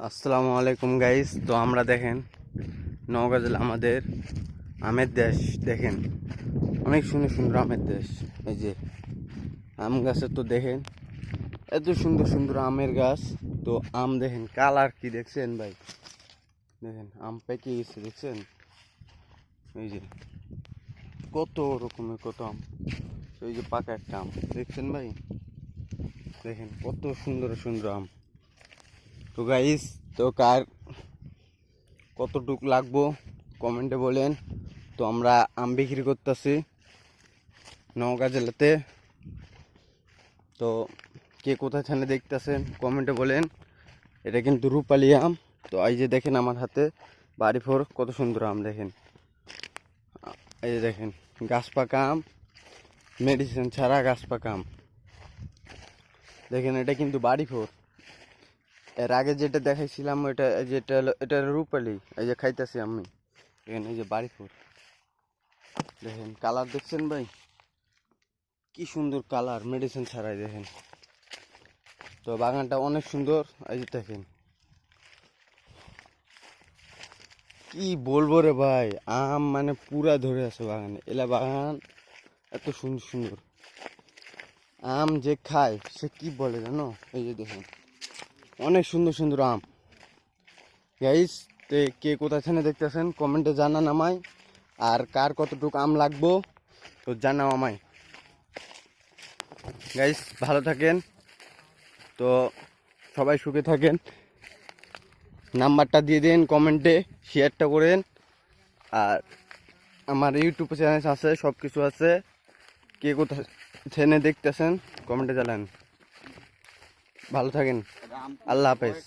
আসসালামু আলাইকুম গাইস। তো আমরা দেখেন নওগাঁ জেলা আমাদের আমের দেশ। দেখেন অনেক সুন্দর সুন্দর আমের দেশ। এই যে আম গাছের তো দেখেন এত সুন্দর সুন্দর আমের গাছ। তো আম দেখেন কালার কি দেখছেন ভাই, দেখেন আম পেকে গেছে দেখছেন। এই যে কত রকমের কত আম, এই যে পাকা একটা আম দেখছেন ভাই, দেখেন কত সুন্দর সুন্দর আম। তো গাইস, তো কার কতটুক লাগবো কমেন্টে বলেন। তো আমরা আম বিক্রি করতেছি নওগাঁ জেলাতে। তো কে কোথায় থানে দেখতেছেন কমেন্টে বলেন। এটা কিন্তু রূপালি আম। তো এই যে দেখেন আমার হাতে বাড়ি ফোর কত সুন্দর আম দেখেন। এই যে দেখেন গাছ পাকা আম, মেডিসিন ছাড়া গাছ পাকা আম দেখেন। এটা কিন্তু বাড়ি ফোর। এর আগে যেটা দেখাইছিলাম ওইটা যেটা এটা রূপালি, এই যে খাইতেছি আমি। দেখেন এই যে বাড়ি ফোর, দেখেন কালার দেখছেন ভাই কি সুন্দর কালার, মেডিসিন ছাড়াই দেখেন। তো বাগানটা অনেক সুন্দর। এই যে দেখেন কি বলবো রে ভাই, আম মানে পুরা ধরে আছে বাগানে। এলা বাগান এত সুন্দর সুন্দর আম যে খায় সে কি বলে জানো। এই যে দেখেন অনেক সুন্দর সুন্দর আম। গাইস, তে কে কোথায় থেকে দেখতেছেন কমেন্টে জানান আমায়। আর কার কতটুকু আম লাগবো তো জানাও আমায়। গাইস ভালো থাকেন, তো সবাই সুখে থাকেন। নাম্বারটা দিয়ে দিন কমেন্টে, শেয়ারটা করেন। আর আমার ইউটিউব চ্যানেল আছে, সব কিছু আছে। কে কোথায় থেকে দেখতেছেন কমেন্টে জানান। ভালো থাকেন, আল্লাহ হাফেজ।